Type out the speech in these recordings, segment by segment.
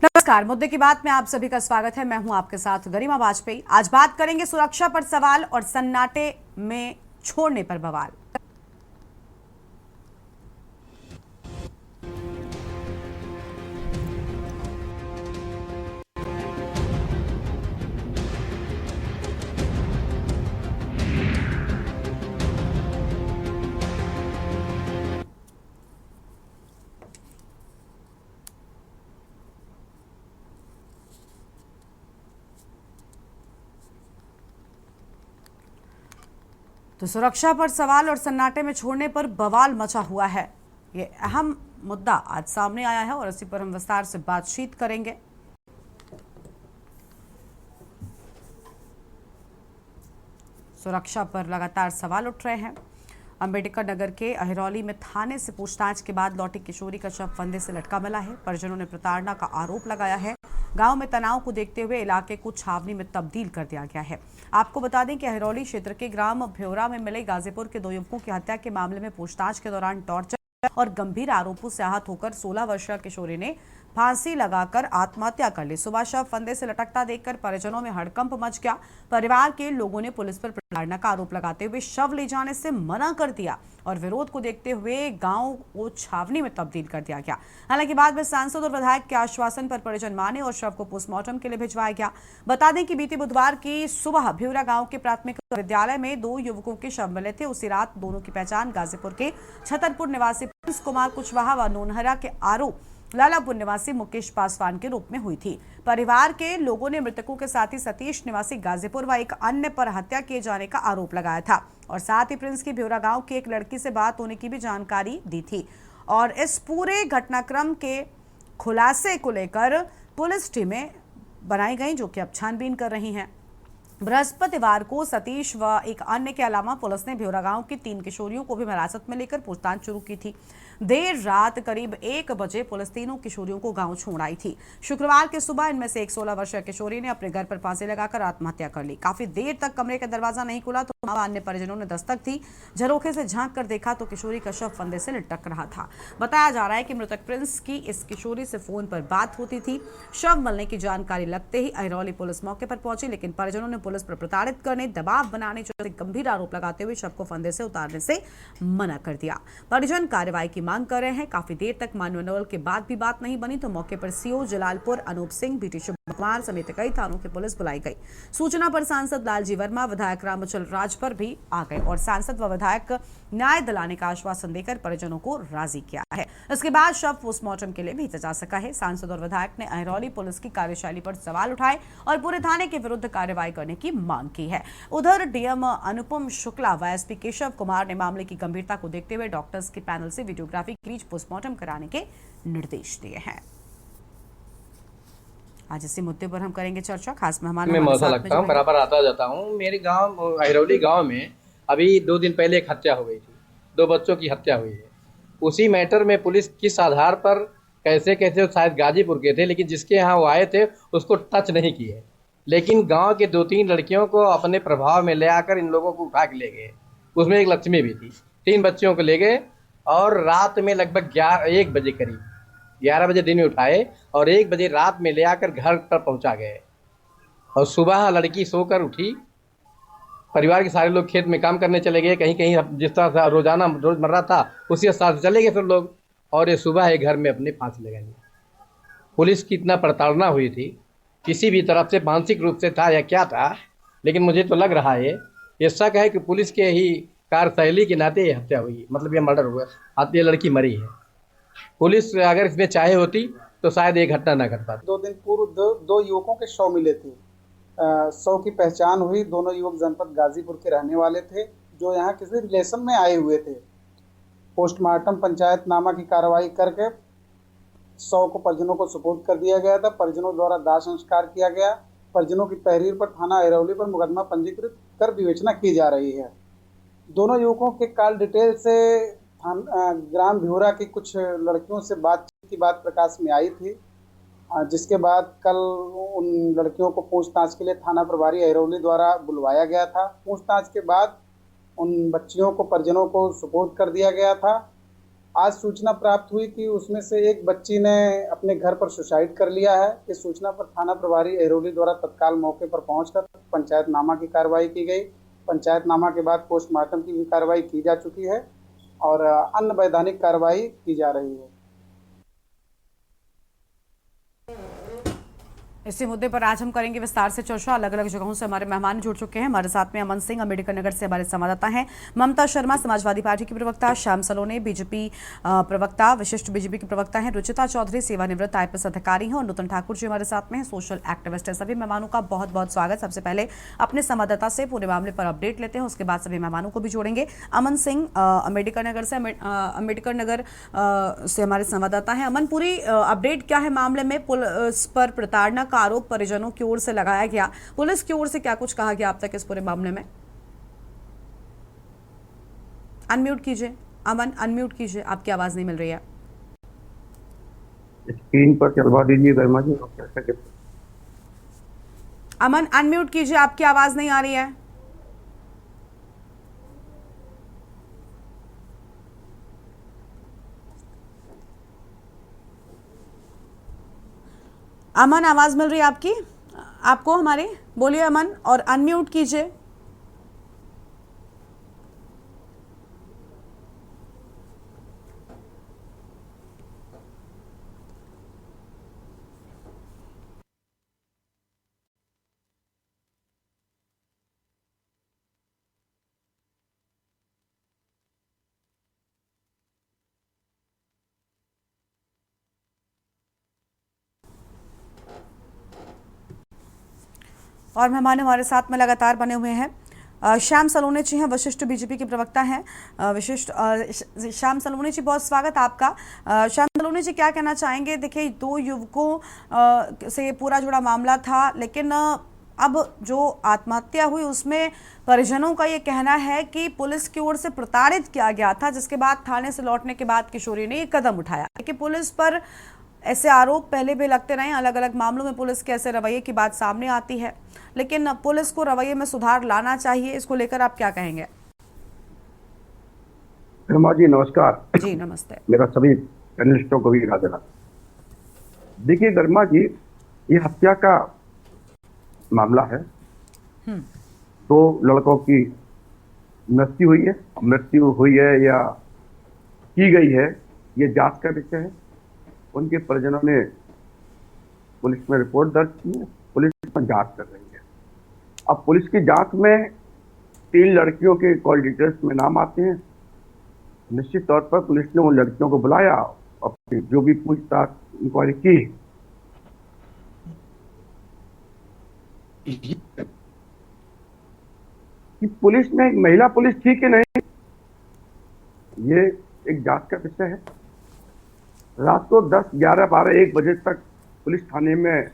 नमस्कार, मुद्दे की बात में आप सभी का स्वागत है। मैं हूं आपके साथ गरिमा वाजपेयी। आज बात करेंगे सुरक्षा पर सवाल और सन्नाटे में छोड़ने पर बवाल। तो सुरक्षा पर सवाल और सन्नाटे में छोड़ने पर बवाल मचा हुआ है। ये अहम मुद्दा आज सामने आया है और इसी पर हम विस्तार से बातचीत करेंगे। सुरक्षा पर लगातार सवाल उठ रहे हैं। अंबेडकर नगर के अहिरौली में थाने से पूछताछ के बाद लौटी किशोरी का शव फंदे से लटका मिला है। परिजनों ने प्रताड़ना का आरोप लगाया है। गांव में तनाव को देखते हुए इलाके को छावनी में तब्दील कर दिया गया है। आपको बता दें कि अहिरौली क्षेत्र के ग्राम भ्योरा में मिले गाजीपुर के 2 युवकों की हत्या के मामले में पूछताछ के दौरान टॉर्चर और गंभीर आरोपों से आहत होकर 16 वर्षीय किशोरी ने फांसी लगाकर आत्महत्या कर ली। सुबह शव फंदे से लटकता देखकर परिजनों में हड़कंप मच गया। परिवार के लोगों ने पुलिस पर प्रताड़ना का आरोप लगाते हुए शव ले जाने से मना कर दिया और विरोध को देखते हुए गांव को छावनी में तब्दील कर दिया गया। हालांकि बाद में सांसद और विधायक के आश्वासन पर परिजन माने और शव को पोस्टमार्टम के लिए भिजवाया गया। बता दें कि बीती बुधवार की सुबह भ्योरा गांव के प्राथमिक विद्यालय में 2 युवकों के शव मिले थे। उसी रात दोनों की पहचान गाजीपुर के छतरपुर निवासी प्रिंस कुमार कुशवाहा व नोनहरा के आरोप लालापुर निवासी मुकेश पासवान के रूप में हुई थी। परिवार के लोगों ने मृतकों के साथ ही सतीश निवासी गाजीपुर व एक अन्य पर हत्या किए जाने का आरोप लगाया था और साथ ही प्रिंस की भ्योरा गांव की एक लड़की से बात होने की भी जानकारी दी थी। और इस पूरे घटनाक्रम के खुलासे को लेकर पुलिस टीमें बनाई गई जो कि अब छानबीन कर रही हैं। बृहस्पतिवार को सतीश व एक अन्य के अलावा पुलिस ने भ्योरा गांव की 3 किशोरियों को भी हिरासत में लेकर पूछताछ शुरू की थी। देर रात करीब 1 बजे पुलिस तीनों किशोरियों को गांव छोड़ आई थी। शुक्रवार की सुबह इनमें से एक 16 वर्षीय किशोरी ने अपने घर पर फांसी लगाकर आत्महत्या कर ली। काफी देर तक कमरे का दरवाजा नहीं खुला तो अन्य परिजनों ने दस्तक दी। झरोखे से झांक कर देखा तो किशोरी का शव फंदे से लटक रहा था। बताया जा रहा है कि मृतक प्रिंस की इस किशोरी से फोन पर बात होती थी। शव मिलने की जानकारी लगते ही अहिरौली पुलिस मौके पर पहुंची, लेकिन परिजनों ने पुलिस पर प्रताड़ित करने, दबाव बनाने जैसे गंभीर आरोप लगाते हुए शव को फंदे से उतारने से मना कर दिया। परिजन कार्रवाई की मांग कर रहे हैं। काफी देर तक मानवंदोलन के बाद भी बात नहीं बनी तो मौके पर सीओ जलालपुर अनूप सिंह, बीटी शुभ कुमार समेत कई थानों की पुलिस बुलाई गई। सूचना पर सांसद लालजी वर्मा, विधायक रामचल राज पर भी आ गए और सांसद व विधायक न्याय दिलाने का आश्वासन देकर परिजनों को राजी किया है। इसके बाद शव पोस्टमार्टम के लिए भेजा जा सका है। सांसद और विधायक ने अहिरौली पुलिस की कार्यशैली पर सवाल उठाए और पूरे थाने के विरुद्ध कार्रवाई करने की मांग की है। उधर डीएम अनुपम शुक्ला व एसपी केशव कुमार ने मामले की गंभीरता को देखते हुए डॉक्टर्स के पैनल से वीडियोग्राफी के बीच पोस्टमार्टम कराने के निर्देश दिए हैं। आज इसी मुद्दे पर हम करेंगे चर्चा। खास मेहमान मैं मौसा लगता हूँ, बराबर आता जाता हूँ। मेरे गांव अहिरौली गांव में अभी 2 दिन पहले एक हत्या हो गई थी। 2 बच्चों की हत्या हुई है। उसी मैटर में पुलिस किस आधार पर कैसे शायद गाजीपुर के थे, लेकिन जिसके यहाँ वो आए थे उसको टच नहीं किए, लेकिन गांव के 2-3 लड़कियों को अपने प्रभाव में ले आकर इन लोगों को उठा के ले गए। उसमें एक लक्ष्मी भी थी। 3 बच्चियों को ले गए और रात में लगभग 1 बजे करीब 11 बजे दिन में उठाए और 1 बजे रात में ले आकर घर पर पहुंचा गए। और सुबह लड़की सोकर उठी। परिवार के सारे लोग खेत में काम करने चले गए, कहीं कहीं जिस तरह से रोजाना रोजमर्रा था उसी हिसाब से चले गए फिर लोग, और ये सुबह एक घर में अपने फांसी लगाई। पुलिस की इतना प्रताड़ना हुई थी, किसी भी तरफ से मानसिक रूप से था या क्या था, लेकिन मुझे तो लग रहा है, ये शक है कि पुलिस के ही कार्यशैली के नाते ये हत्या हुई, मतलब ये मर्डर हुआ, अब ये लड़की मरी है। पुलिस अगर इसमें चाहे होती तो शायद ये घटना न घट पाती। 2 दिन पूर्व दो युवकों के शव मिले थे। शव की पहचान हुई। दोनों युवक जनपद गाजीपुर के रहने वाले थे जो यहाँ किसी रिलेशन में आए हुए थे। पोस्टमार्टम पंचायतनामा की कार्रवाई करके शव को परिजनों को सुपुर्द कर दिया गया था। परिजनों द्वारा दाह संस्कार किया गया। परिजनों की तहरीर पर थाना अहिरौली पर मुकदमा पंजीकृत कर विवेचना की जा रही है। दोनों युवकों के कॉल डिटेल से ग्राम भ्योरा की कुछ लड़कियों से बातचीत की बात प्रकाश में आई थी, जिसके बाद कल उन लड़कियों को पूछताछ के लिए थाना प्रभारी अहिरौली द्वारा बुलवाया गया था। पूछताछ के बाद उन बच्चियों को परिजनों को सुपुर्द कर दिया गया था आज सूचना प्राप्त हुई कि उसमें से एक बच्ची ने अपने घर पर सुसाइड कर लिया है। इस सूचना पर थाना प्रभारी अहिरौली द्वारा तत्काल मौके पर पहुंचकर पंचायतनामा की कार्रवाई की गई। पंचायतनामा के बाद पोस्टमार्टम की भी कार्रवाई की जा चुकी है और अन्य वैधानिक कार्रवाई की जा रही है। इसी मुद्दे पर आज हम करेंगे विस्तार से चर्चा। अलग अलग जगहों से हमारे मेहमान जुड़ चुके हैं। हमारे साथ में अमन सिंह अम्बेडकर नगर से हमारे संवाददाता हैं, ममता शर्मा समाजवादी पार्टी की प्रवक्ता, श्याम सलोने बीजेपी प्रवक्ता, विशिष्ट बीजेपी के प्रवक्ता हैं, रुचिता चौधरी सेवानिवृत्त आईपीएस अधिकारी हैं और नूतन ठाकुर जी हमारे साथ में हैं, सोशल एक्टिविस्ट है। सभी मेहमानों का बहुत बहुत स्वागत। सबसे पहले अपने संवाददाता से पूरे मामले पर अपडेट लेते हैं, उसके बाद सभी मेहमानों को भी जोड़ेंगे। अमन सिंह अम्बेडकर नगर से हमारे संवाददाता हैं। अमन, पूरी अपडेट क्या है मामले में? पुलिस पर प्रताड़ना का आरोप परिजनों की ओर से लगाया गया, पुलिस की ओर से क्या कुछ कहा गया अब तक इस पूरे मामले में? अनम्यूट कीजिए अमन, अनम्यूट कीजिए, आपकी आवाज नहीं मिल रही है। स्क्रीन पर चलवा दीजिए वर्मा जी। अमन, अनम्यूट कीजिए, आपकी आवाज नहीं आ रही है। अमन, आवाज मिल रही है आपकी? आपको हमारी? बोलिए अमन और अनम्यूट कीजिए। और मेहमान हमारे साथ में लगातार बने हुए हैं। श्याम सलोने जी हैं, वशिष्ठ बीजेपी के प्रवक्ता हैं। श्याम सलोने जी, बहुत स्वागत आपका। श्याम सलोने जी, क्या कहना चाहेंगे? देखिए, दो युवकों से पूरा जुड़ा मामला था, लेकिन अब जो आत्महत्या हुई उसमें परिजनों का ये कहना है कि पुलिस की ओर से प्रताड़ित किया गया था, जिसके बाद थाने से लौटने के बाद किशोरी ने ये कदम उठाया। कि पुलिस पर ऐसे आरोप पहले भी लगते रहे, अलग अलग मामलों में पुलिस के ऐसे रवैये की बात सामने आती है, लेकिन पुलिस को रवैये में सुधार लाना चाहिए। इसको लेकर आप क्या कहेंगे? वर्मा जी नमस्कार। जी नमस्ते। मेरा सभी जर्नलिस्टों को भी राधे राधे। देखिए वर्मा जी, ये हत्या का मामला है। दो लड़कों की मृत्यु हुई है या की गई है, ये जांच का विषय है। उनके परिजनों ने पुलिस में रिपोर्ट दर्ज की है, पुलिस में जांच कर रही है। अब पुलिस की जांच में 3 लड़कियों के कॉल डिटेल्स में नाम आते हैं। निश्चित तौर पर पुलिस ने उन लड़कियों को बुलाया और जो भी पूछताछ इंक्वायरी की, कि पुलिस में महिला पुलिस थी कि नहीं, ये एक जांच का विषय है। रात को 10, 11, 12, 1 बजे तक पुलिस थाने में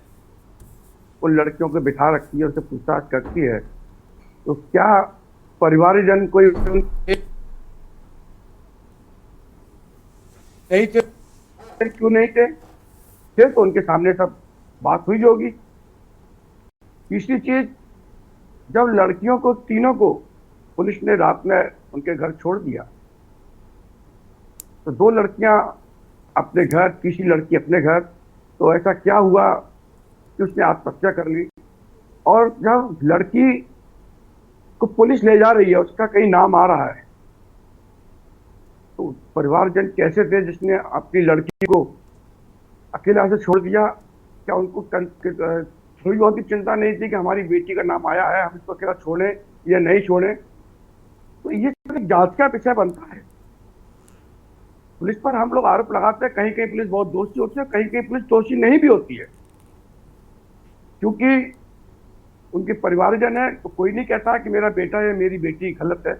उन लड़कियों को बिठा रखती है, उनसे पूछताछ करती है। तो क्या परिवारजन कोई नहीं थे? क्यों नहीं थे? फिर तो उनके सामने सब बात हुई होगी। तीसरी चीज, जब लड़कियों को तीनों को पुलिस ने रात में उनके घर छोड़ दिया, तो 2 लड़कियां अपने घर, तीसरी लड़की अपने घर, तो ऐसा क्या हुआ कि उसने आत्महत्या कर ली? और जब लड़की को पुलिस ले जा रही है, उसका कहीं नाम आ रहा है, तो परिवारजन कैसे थे जिसने अपनी लड़की को अकेला से छोड़ दिया? क्या उनको थोड़ी बहुत भी चिंता नहीं थी कि हमारी बेटी का नाम आया है, हम इसको अकेला छोड़ें या नहीं छोड़ें? तो ये जांच का विषय बनता है। पुलिस पर हम लोग आरोप लगाते हैं, कहीं कहीं पुलिस बहुत दोषी होती है, कहीं कहीं पुलिस दोषी नहीं भी होती है, क्योंकि उनके परिवारजन है। तो कोई नहीं कहता कि मेरा बेटा या मेरी बेटी गलत है,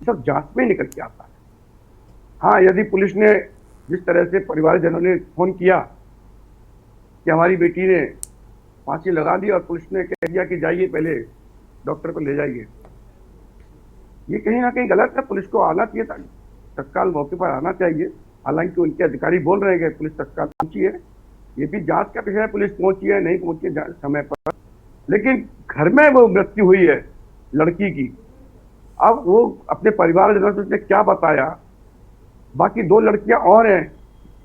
सब जांच में निकल के आता है। हाँ, यदि पुलिस ने जिस तरह से परिवारजनों ने फोन किया कि हमारी बेटी ने फांसी लगा दी और पुलिस ने कह दिया कि जाइए पहले डॉक्टर को ले जाइए, ये कहीं ना कहीं गलत है। पुलिस को आना चाहिए था, तत्काल मौके पर आना चाहिए। हालांकि उनके अधिकारी बोल रहे हैं कि पुलिस तत्काल पहुंची है, ये भी जांच का विषय है, पुलिस पहुंची है नहीं पहुंची समय पर। लेकिन घर में वो मृत्यु हुई है लड़की की, अब वो अपने परिवारजनों से उसने क्या बताया बाकी 2 लड़कियां और हैं,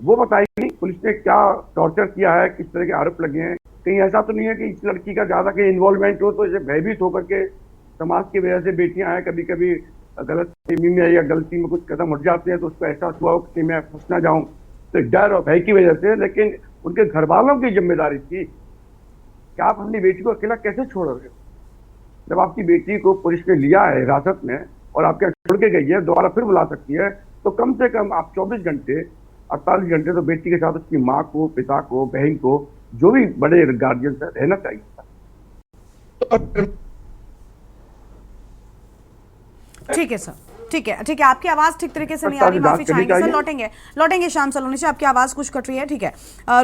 वो बताएंगी पुलिस ने क्या टॉर्चर किया है, किस तरह के आरोप लगे हैं। कहीं ऐसा तो नहीं है कि इस लड़की का ज्यादा कहीं इन्वॉल्वमेंट हो, तो इसे भयभीत होकर के समाज की वजह से बेटियां हैं, कभी कभी गलत फहमी में या गलती में कुछ कदम उठ जाते हैं, तो उसको एहसास हुआ हो कि मैं फंस ना जाऊं, तो डर और भय की वजह से। लेकिन उनके घर वालों की जिम्मेदारी थी कि आप अपनी बेटी को अकेला कैसे छोड़ रहे हो। जब आपकी बेटी को पुलिस ने लिया है हिरासत में और आपके यहाँ छोड़ के गई है, दोबारा फिर बुला सकती है, तो कम से कम आप 24 घंटे 48 घंटे तो बेटी के साथ उसकी माँ को, पिता को, बहन को, जो भी बड़े गार्जियन है, रहना चाहिए। ठीक है सर, ठीक है, ठीक है। आपकी आवाज ठीक तरीके से नहीं आ रही, माफी चाहेंगे सर। लौटेंगे श्याम सलोनी से। आपकी आवाज कुछ कट रही है, ठीक है।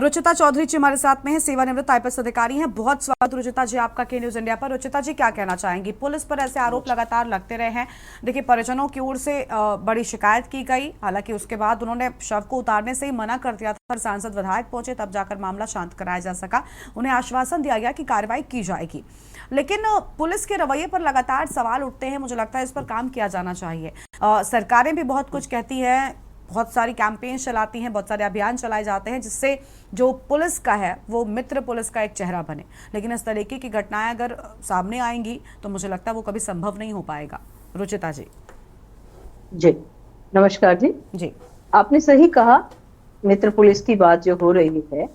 रुचिता चौधरी जी हमारे साथ में है, सेवानिवृत्त आईपीएस अधिकारी हैं। बहुत स्वागत रुचिता जी आपका के न्यूज इंडिया पर। रुचिता जी क्या कहना चाहेंगी? पुलिस पर ऐसे आरोप लगातार लगते रहे हैं। देखिए, परिजनों की ओर से बड़ी शिकायत की गई, हालांकि उसके बाद उन्होंने शव को उतारने से ही मना कर दिया था। सांसद विधायक पहुंचे, तब जाकर मामला शांत कराया जा सका। उन्हें आश्वासन दिया गया कि कार्रवाई की जाएगी, लेकिन पुलिस के रवैये पर लगातार सवाल उठते हैं। मुझे लगता है इस पर काम किया जाना चाहिए। सरकारें भी बहुत कुछ कहती हैं, बहुत सारी कैंपेन चलाती हैं, बहुत सारे अभियान चलाए जाते हैं, जिससे जो पुलिस का है वो मित्र पुलिस का एक चेहरा बने। लेकिन इस तरीके की घटनाएं अगर सामने आएंगी तो मुझे लगता है वो कभी संभव नहीं हो पाएगा। रुचिता जी। जी नमस्कार जी। जी, आपने सही कहा, मित्र पुलिस की बात जो हो रही है,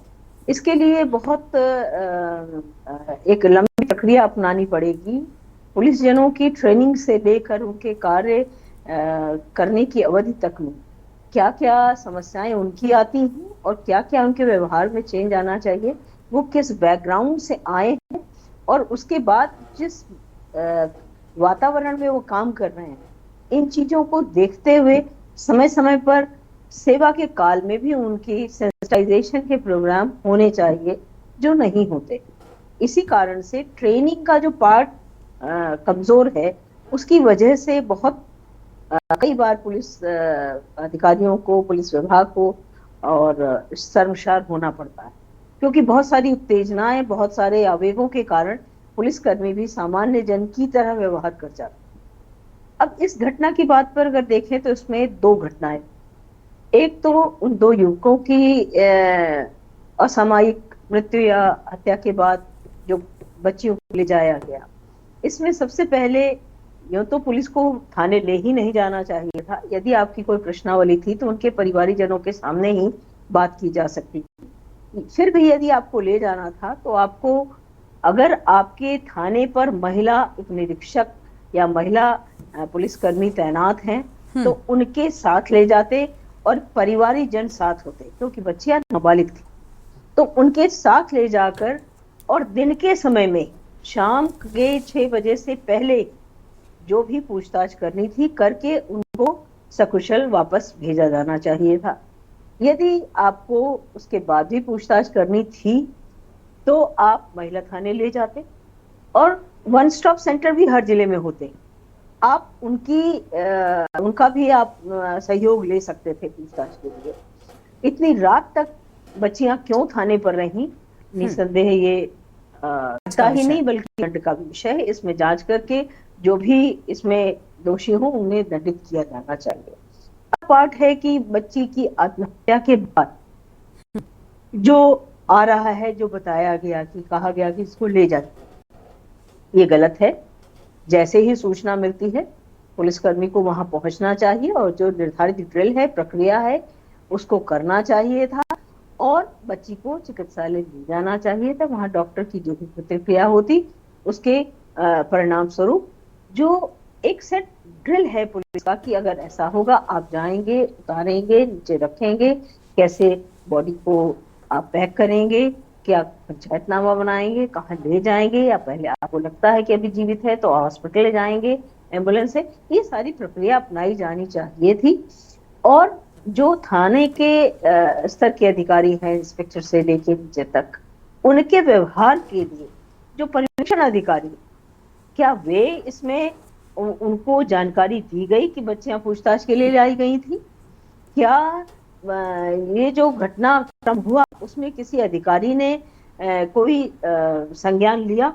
इसके लिए बहुत एक लंबी प्रक्रिया अपनानी पड़ेगी। पुलिस जनों की ट्रेनिंग से लेकर उनके कार्य करने की अवधि तक में क्या क्या समस्याएं उनकी आती हैं और क्या क्या उनके व्यवहार में चेंज आना चाहिए, वो किस बैकग्राउंड से आए हैं और उसके बाद जिस वातावरण में वो काम कर रहे हैं, इन चीजों को देखते हुए समय समय पर सेवा के काल में भी उनकी सेंसिटाइजेशन के प्रोग्राम होने चाहिए, जो नहीं होते। इसी कारण से ट्रेनिंग का जो पार्ट कमजोर है, उसकी वजह से बहुत कई बार पुलिस अधिकारियों को, पुलिस विभाग को और शर्मसार होना पड़ता है, क्योंकि बहुत सारी उत्तेजनाएं, बहुत सारे आवेगों के कारण पुलिसकर्मी भी सामान्य जन की तरह व्यवहार कर जाते हैं। अब इस घटना की बात पर अगर देखें तो इसमें 2 घटनाएं। एक तो उन 2 युवकों की असामयिक मृत्यु या हत्या के बाद जो बच्चियों को ले जाया गया, इसमें सबसे पहले यूं तो पुलिस को थाने ले ही नहीं जाना चाहिए था। यदि आपकी कोई प्रश्नावली थी तो उनके परिवारीजनों के सामने ही बात की जा सकती थी। फिर भी यदि आपको ले जाना था तो आपको, अगर आपके थाने पर महिला एक निरीक्षक या महिला पुलिसकर्मी तैनात हैं, तो उनके साथ ले जाते और परिवारीजन साथ होते, क्योंकि बच्चियां नाबालिग थी, तो उनके साथ ले जाकर और दिन के समय में शाम के 6 बजे से पहले जो भी पूछताछ करनी थी करके उनको सकुशल वापस भेजा जाना चाहिए था। यदि आपको उसके बाद भी पूछताछ करनी थी तो आप महिला थाने ले जाते, और 1 स्टॉप सेंटर भी हर जिले में होते, आप उनका भी आप सहयोग ले सकते थे पूछताछ के लिए। इतनी रात तक बच्चियां क्यों थाने पर रहीं, निसंदेह ये का ही नहीं बल्कि दंड का भी विषय है। इसमें जांच करके जो भी इसमें दोषी हो उन्हें दंडित किया जाना चाहिए। पार्ट है कि बच्ची की आत्महत्या के बाद जो आ रहा है, जो बताया गया कि कहा गया कि इसको ले जाए, ये गलत है। जैसे ही सूचना मिलती है पुलिसकर्मी को वहां पहुंचना चाहिए और जो निर्धारित ड्रिल है, प्रक्रिया है, उसको करना चाहिए था और बच्ची को चिकित्सालय ले जाना चाहिए था। वहां डॉक्टर की जो भी प्रतिक्रिया होती उसके परिणाम स्वरूप जो एक सेट ड्रिल है पुलिस का कि अगर ऐसा होगा आप जाएंगे, उतारेंगे, नीचे रखेंगे, कैसे बॉडी को आप पैक करेंगे, क्या पंचायतनामा बनाएंगे, कहाँ ले जाएंगे, या पहले आपको लगता है कि अभी जीवित है तो हॉस्पिटल ले जाएंगे एम्बुलेंस से, ये सारी प्रक्रिया अपनाई जानी चाहिए थी। और जो थाने के स्तर के अधिकारी हैं, इंस्पेक्टर से लेके नीचे तक, उनके व्यवहार के लिए जो पर्यवेक्षण अधिकारी, क्या वे इसमें उनको जानकारी दी गई कि बच्चियां पूछताछ के लिए लाई गई थी? क्या ये जो घटनाक्रम हुआ उसमें किसी अधिकारी ने कोई संज्ञान लिया?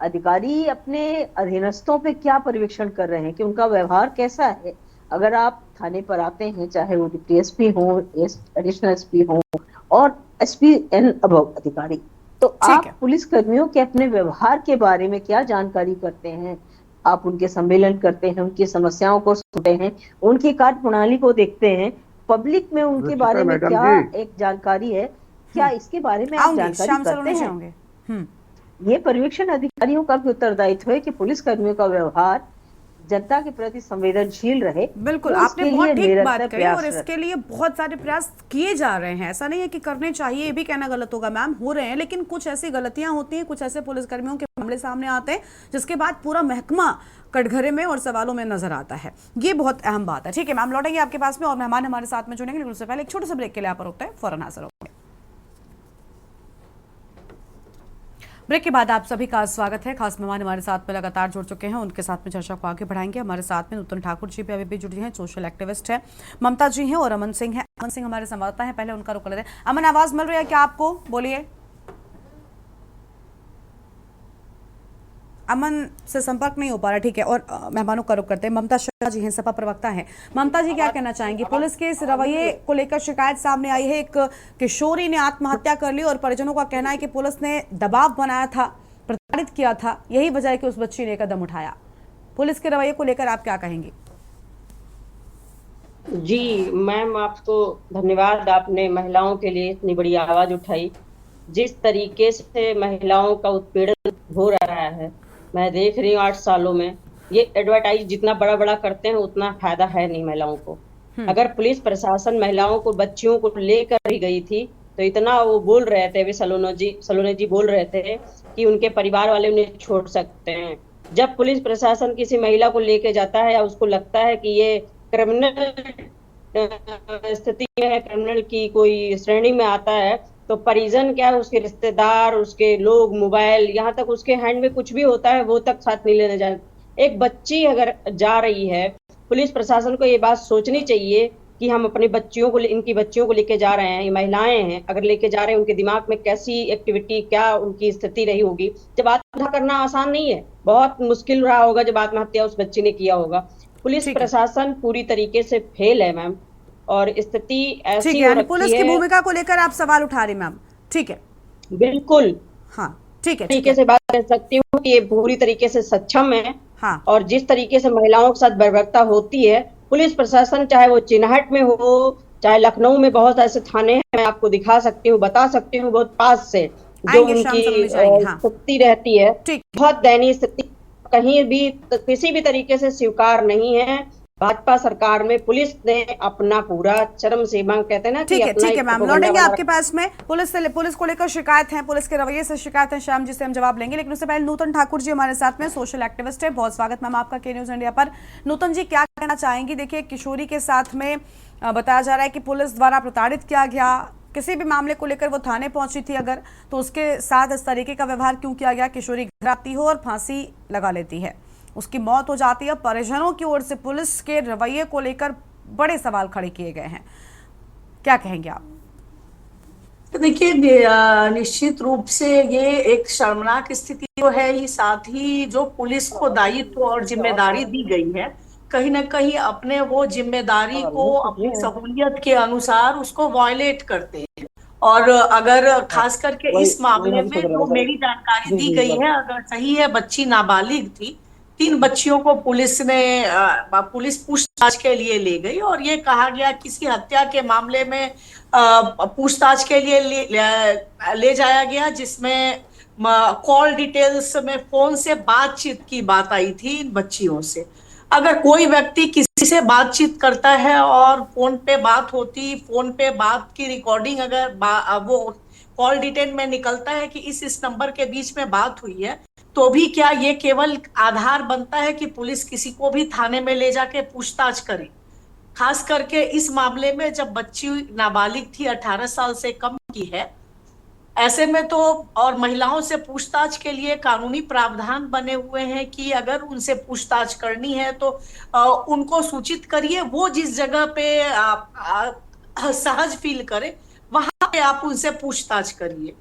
अधिकारी अपने अधीनस्थों पे क्या पर्यवेक्षण कर रहे हैं कि उनका व्यवहार कैसा है? अगर आप थाने पर आते हैं, चाहे वो डिप्टी एसपी हो, एडिशनल एसपी हो और एसपी एन अबव अधिकारी, तो ठीक आप है। पुलिस कर्मियों के अपने व्यवहार के बारे में क्या जानकारी करते हैं? आप उनके सम्मेलन करते हैं, उनकी समस्याओं को सुनते हैं, उनकी कार्य प्रणाली को देखते हैं, पब्लिक में उनके रुचिका बारे में मैडम क्या जी, एक जानकारी है, क्या इसके बारे में आप आऊंगी, जानकारी श्याम करते सलोनी जी हैं? होंगे। ये पर्यवेक्षण अधिकारियों का भी उत्तरदायित्व है कि पुलिस कर्मियों का व्यवहार जनता के प्रति संवेदनशील रहे। बिल्कुल, वो आपने इसके बहुत लिए ठीक निरंतर बात कही और प्रयासरत। इसके लिए बहुत सारे प्रयास किए जा रहे हैं। ऐसा नहीं है कि करने चाहिए, ये भी कहना गलत होगा मैम, हो रहे हैं, लेकिन कुछ ऐसी गलतियां होती हैं, कुछ ऐसे पुलिसकर्मियों के मामले सामने आते हैं जिसके बाद पूरा महकमा कटघरे में और सवालों में नजर आता है। ये बहुत अहम बात है। ठीक है मैम, लौटेंगे आपके पास में और मेहमान हमारे साथ में जुड़ेंगे, लेकिन उससे पहले एक छोटे से ब्रेक के लिए आप रुकते हैं, फौरन हाजिर होंगे। ब्रेक के बाद आप सभी का स्वागत है। खास मेहमान हमारे साथ में लगातार जुड़ चुके हैं, उनके साथ में चर्चा को आगे बढ़ाएंगे। हमारे साथ में नूतन ठाकुर जी भी अभी भी जुड़ी हैं, सोशल एक्टिविस्ट हैं, ममता जी हैं और अमन सिंह हैं। अमन सिंह हमारे संवाददाता हैं, पहले उनका रुख लेते हैं। अमन, आवाज मिल रही है क्या आपको? बोलिए। अमन से संपर्क नहीं हो पा रहा, ठीक है। और मेहमानों का रुख करते हैं। ममता शर्मा जी हैं, सपा प्रवक्ता हैं। ममता जी, क्या कहना चाहेंगी? पुलिस के इस रवैये को लेकर शिकायत सामने आई है, एक किशोरी ने आत्महत्या कर ली और परिजनों का कहना है कि पुलिस ने दबाव बनाया था, प्रताड़ित किया था, यही वजह है कि उस बच्ची ने कदम उठाया। पुलिस के रवैये को लेकर आप क्या कहेंगी? जी मैम, आपको धन्यवाद, आपने महिलाओं के लिए इतनी बड़ी आवाज उठाई। जिस तरीके से महिलाओं का उत्पीड़न हो रहा है, मैं देख रही हूँ 8 सालों में, ये एडवर्टाइज जितना बड़ा बड़ा करते हैं उतना फायदा है नहीं महिलाओं को। अगर पुलिस प्रशासन महिलाओं को, बच्चियों को लेकर ही गई थी तो इतना वो बोल रहे थे, अभी सलोनी जी बोल रहे थे कि उनके परिवार वाले उन्हें छोड़ सकते हैं। जब पुलिस प्रशासन किसी महिला को लेके जाता है या उसको लगता है कि ये क्रिमिनल स्थिति में है, क्रिमिनल की कोई श्रेणी में आता है, तो परिजन क्या है, उसके रिश्तेदार, उसके लोग, मोबाइल, यहाँ तक उसके हैंड में कुछ भी होता है वो तक साथ नहीं लेने जाए। एक बच्ची अगर जा रही है, पुलिस प्रशासन को ये बात सोचनी चाहिए कि हम अपनी बच्चियों को, इनकी बच्चियों को लेके जा रहे हैं, ये महिलाएं हैं, अगर लेके जा रहे हैं, उनके दिमाग में कैसी एक्टिविटी, क्या उनकी स्थिति रही होगी। जब आत्महत्या करना आसान नहीं है, बहुत मुश्किल रहा होगा जब आत्महत्या उस बच्ची ने किया होगा। पुलिस प्रशासन पूरी तरीके से फेल है मैम, और स्थिति ऐसी हो रखी है। पुलिस की भूमिका को लेकर आप सवाल उठा रही मैम, ठीक है? बिल्कुल, हाँ, ठीक है। तरीके से बात कर सकती हूँ कि ये पूरी तरीके से सक्षम है। हाँ। और जिस तरीके से महिलाओं के साथ बर्बरता होती है, पुलिस प्रशासन, चाहे वो चिन्हट में हो, चाहे लखनऊ में बहुत ऐसे थाने हैं, मैं आपको दिखा सकती हूँ, बता सकती हूँ बहुत पास से, जो उनकी स्थिति रहती है, बहुत दयनीय स्थिति, कहीं भी किसी भी तरीके से स्वीकार नहीं है। भाजपा सरकार में पुलिस ने अपना पूरा चरम सीमा, कहते हैं ना, ठीक है मैम, लौटेंगे आपके पास में। पुलिस को लेकर शिकायत है, पुलिस के रवैये से शिकायत है, श्याम जी से हम जवाब लेंगे, लेकिन उससे पहले नूतन ठाकुर जी हमारे साथ में, सोशल एक्टिविस्ट है। बहुत स्वागत मैम आपका के न्यूज इंडिया पर। नूतन जी, क्या कहना चाहेंगी? देखिए, किशोरी के साथ में बताया जा रहा है कि पुलिस द्वारा प्रताड़ित किया गया, किसी भी मामले को लेकर वो थाने पहुंची थी अगर, तो उसके साथ इस तरीके का व्यवहार क्यों किया गया? किशोरी घर आती हो और फांसी लगा लेती है, उसकी मौत हो जाती है। परिजनों की ओर से पुलिस के रवैये को लेकर बड़े सवाल खड़े किए गए हैं, क्या कहेंगे आप? देखिए, निश्चित रूप से ये एक शर्मनाक स्थिति तो है ही, साथ ही जो पुलिस को दायित्व और जिम्मेदारी दी गई है, कहीं ना कहीं अपने वो जिम्मेदारी को अपनी सहूलियत के अनुसार उसको वायलेट करते हैं। और अगर खास करके इस मामले में जो मेरी जानकारी दी गई है, अगर सही है, बच्ची नाबालिग थी। 3 बच्चियों को पुलिस पूछताछ के लिए ले गई और ये कहा गया किसी हत्या के मामले में पूछताछ के लिए ले जाया गया, जिसमें कॉल डिटेल्स में फोन से बातचीत की बात आई थी इन बच्चियों से। अगर कोई व्यक्ति किसी से बातचीत करता है और फोन पे बात होती, फोन पे बात की रिकॉर्डिंग अगर वो कॉल डिटेल में निकलता है कि इस नंबर के बीच में बात हुई है, तो भी क्या ये केवल आधार बनता है कि पुलिस किसी को भी थाने में ले जाके पूछताछ करे? खास करके इस मामले में जब बच्ची नाबालिग थी, 18 साल से कम की है, ऐसे में तो, और महिलाओं से पूछताछ के लिए कानूनी प्रावधान बने हुए हैं कि अगर उनसे पूछताछ करनी है तो उनको सूचित करिए, वो जिस जगह पे सहज फील करे वहां पे आप उनसे पूछताछ करिए।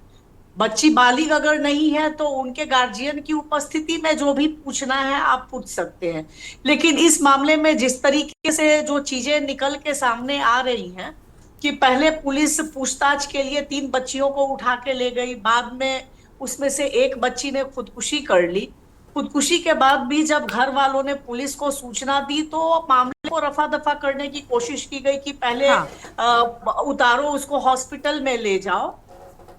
बच्ची बालिग अगर नहीं है तो उनके गार्जियन की उपस्थिति में जो भी पूछना है आप पूछ सकते हैं। लेकिन इस मामले में जिस तरीके से जो चीजें निकल के सामने आ रही हैं कि पहले पुलिस पूछताछ के लिए 3 बच्चियों को उठा के ले गई, बाद में उसमें से एक बच्ची ने खुदकुशी कर ली। खुदकुशी के बाद भी जब घर वालों ने पुलिस को सूचना दी तो मामले को रफा दफा करने की कोशिश की गई कि पहले उतारो, उसको हॉस्पिटल में ले जाओ।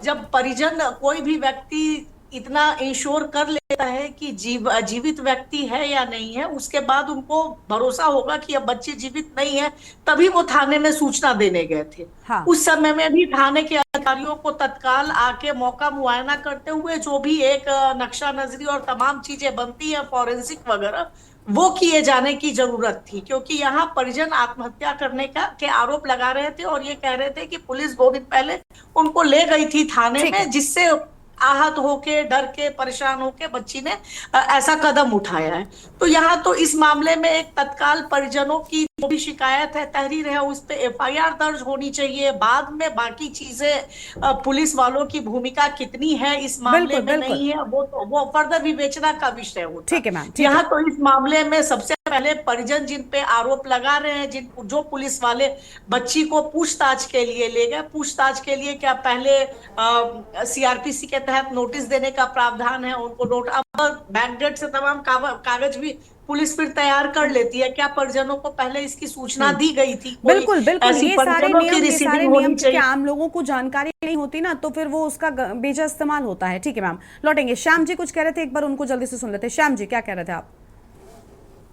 जब परिजन कोई भी व्यक्ति इतना इंश्योर कर लेता है कि जीवित व्यक्ति है या नहीं है, उसके बाद उनको भरोसा होगा कि अब बच्चे जीवित नहीं है, तभी वो थाने में सूचना देने गए थे। उस समय में भी थाने के अधिकारियों को तत्काल आके मौका मुआयना करते हुए जो भी एक नक्शा नजरी और तमाम चीजें बनती है, फॉरेंसिक वगैरह, वो किए जाने की जरूरत थी। क्योंकि यहाँ परिजन आत्महत्या करने के आरोप लगा रहे थे और ये कह रहे थे कि पुलिस 2 दिन पहले उनको ले गई थी थाने में, जिससे आहत होके, डर के, परेशान होके बच्ची ने ऐसा कदम उठाया है। तो यहाँ तो इस मामले में एक तत्काल परिजनों की जो भी शिकायत है, तहरीर है, उस पे एफआईआर दर्ज होनी चाहिए। बाद में बाकी चीजें पुलिस वालों की भूमिका कितनी है इस मामले में नहीं है, वो फर्दर विवेचना का विषय होता है। ठीक है मैम। यहाँ तो इस मामले में सबसे पहले परिजन जिन पे आरोप लगा रहे हैं, जो पुलिस वाले बच्ची को पूछताछ के लिए ले गए, पूछताछ के लिए क्या पहले सीआरपीसी के तहत नोटिस देने का प्रावधान है, उनको नोट, अब बैकडेट से तमाम कागज भी पुलिस फिर तैयार कर लेती है। क्या परिजनों को पहले इसकी सूचना दी गई थी? बिल्कुल बिल्कुल, ये सारे नियम कि आम लोगों को जानकारी नहीं होती ना, तो फिर वो उसका बेजा इस्तेमाल होता है। ठीक है मैम, लौटेंगे। श्याम जी कुछ कह रहे थे, एक बार उनको जल्दी से सुन लेते हैं। श्याम जी क्या कह रहे थे आप?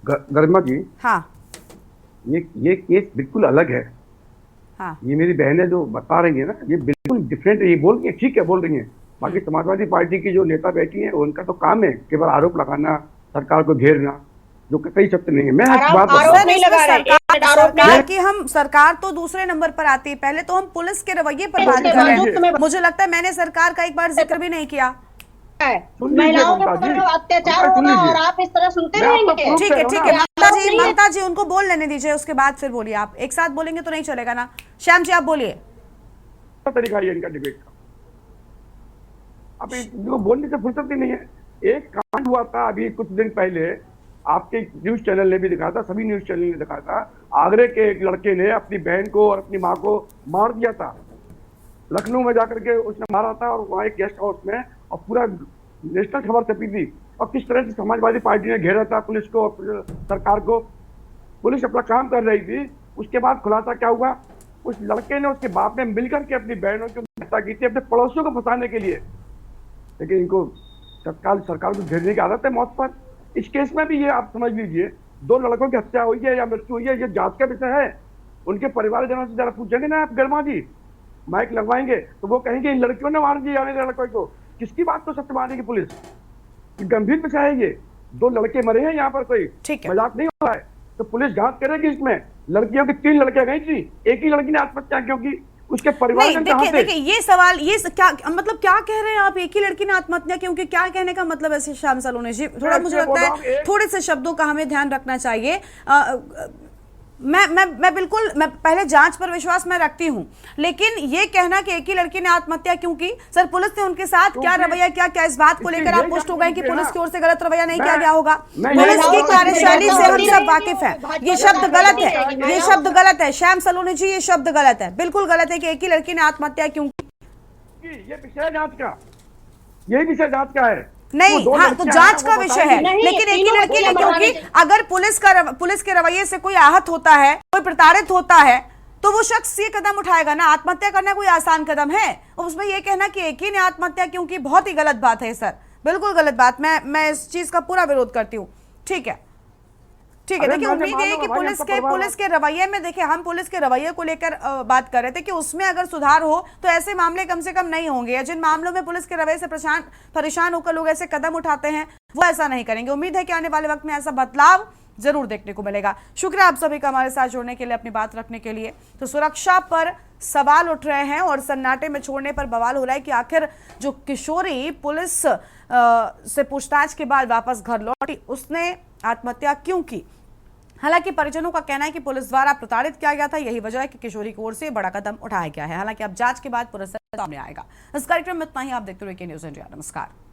गरिमा जी, हाँ, ये केस बिल्कुल अलग है। हाँ, ये मेरी बहनें जो बता रही है ना, ये बिल्कुल डिफरेंट है। ये बोल रही है, ठीक है बोल रही है। बाकी समाजवादी पार्टी की जो नेता बैठी है, उनका तो काम है केवल आरोप लगाना, सरकार को घेरना, जो कई शब्द नहीं है। मैं बात सरकार की, हम सरकार तो दूसरे नंबर पर आती है, पहले तो हम पुलिस के रवैये पर बात कर रहे हैं। मुझे लगता है मैंने सरकार का एक बार जिक्र भी नहीं किया। महिलाओं के ऊपर अत्याचार होगा और आप इस तरह सुनते रहेंगे। ठीक है ठीक है, ममता जी उनको बोल लेने दीजिए, उसके बाद फिर बोलिए। आप एक साथ बोलेंगे तो नहीं चलेगा ना। श्याम जी आप बोलिए। तरीका है इनका डिबेट का, अब इनको बोलने से फुर्सत ही नहीं है। एक कांड हुआ था अभी कुछ दिन पहले, आपके न्यूज चैनल ने भी दिखाया था, सभी न्यूज चैनल ने दिखाया था। आगरे के एक लड़के ने अपनी बहन को और अपनी माँ को मार दिया था। लखनऊ में जाकर के उसने मारा था, और वहाँ एक गेस्ट हाउस में, और पूरा नेशनल खबर छपी थी। और किस तरह से समाजवादी पार्टी ने घेरा था पुलिस को और सरकार को। पुलिस अपना काम कर रही थी। उसके बाद खुलासा क्या हुआ, उस लड़के ने उसके बाप ने मिलकर के अपनी बहनों की हत्या की थी, अपने पड़ोसियों को फंसाने के लिए। लेकिन इनको तत्काल सरकार को घेरने की आदत है मौत पर। इस केस में भी ये आप समझ लीजिए, 2 लड़कों की हत्या हुई है या मृत्यु हुई है, ये जांच का विषय है। उनके परिवारजनों से जरा पूछेंगे ना आप, गरिमा जी, माइक लगवाएंगे तो वो कहेंगे इन लड़कियों ने मार दिया लड़कों को। किसकी बात को सत्य मानेगी पुलिस? गंभीर विषय है ये। 2 लड़के मरे हैं यहाँ पर, कोई मजाक नहीं हो रहा है। तो पुलिस जांच करेगी इसमें। लड़कियों की 3 लड़कियां गई थी, एक ही लड़की ने आत्महत्या क्योंकि उसके परिवार में कहां थे? देखिए ये सवाल, ये क्या मतलब क्या कह रहे हैं आप? एक ही लड़की ने आत्महत्या क्योंकि, क्या कहने का मतलब है श्याम सलोनी जी? थोड़ा मुझे लगता है थोड़े से शब्दों का हमें ध्यान रखना चाहिए। मैं बिल्कुल, मैं पहले जांच पर विश्वास मैं रखती हूं, लेकिन ये कहना कि एक ही लड़की ने आत्महत्या क्यों की, सर पुलिस ने उनके साथ क्या रवैया किया, क्या इस बात को लेकर आप पुष्ट हो गए कि पुलिस की ओर से गलत रवैया नहीं किया गया होगा? पुलिस की कार्यशैली से हम सब वाकिफ हैं। ये शब्द गलत है, ये शब्द गलत है श्याम सलोनी जी, ये शब्द गलत है, बिल्कुल गलत है कि एक ही लड़की ने आत्महत्या क्यों की। ये विषय जांच का, यही विषय जांच का है। नहीं, हाँ तो जांच का विषय है, लेकिन एक ही लड़की ने, क्योंकि अगर पुलिस के रवैये से कोई आहत होता है, कोई प्रताड़ित होता है, तो वो शख्स ये कदम उठाएगा ना। आत्महत्या करना कोई आसान कदम है? उसमें ये कहना कि एक ही ने आत्महत्या क्यों की, बहुत ही गलत बात है सर, बिल्कुल गलत बात। मैं इस चीज का पूरा विरोध करती हूँ। ठीक है ठीक है, देखिए उम्मीद है कि पुलिस के रवैये में, देखिए हम पुलिस के रवैये को लेकर बात कर रहे थे कि उसमें अगर सुधार हो तो ऐसे मामले कम से कम नहीं होंगे। जिन मामलों में पुलिस के रवैये से परेशान होकर लोग ऐसे कदम उठाते हैं, वो ऐसा नहीं करेंगे। उम्मीद है कि आने वाले वक्त में ऐसा बदलाव जरूर देखने को मिलेगा। शुक्रिया आप सभी का हमारे साथ जुड़ने के लिए, अपनी बात रखने के लिए। तो सुरक्षा पर सवाल उठ रहे हैं और सन्नाटे में छोड़ने पर बवाल हो रहा है कि आखिर जो किशोरी पुलिस से पूछताछ के बाद वापस घर लौटी, उसने आत्महत्या क्यों की? हालांकि परिजनों का कहना है कि पुलिस द्वारा प्रताड़ित किया गया था, यही वजह है कि किशोरी की ओर से बड़ा कदम उठाया गया है। हालांकि अब जांच के बाद पूरा सत्य सामने आएगा। इस कार्यक्रम में इतना ही। आप देखते रहिए के न्यूज़ इंडिया। नमस्कार।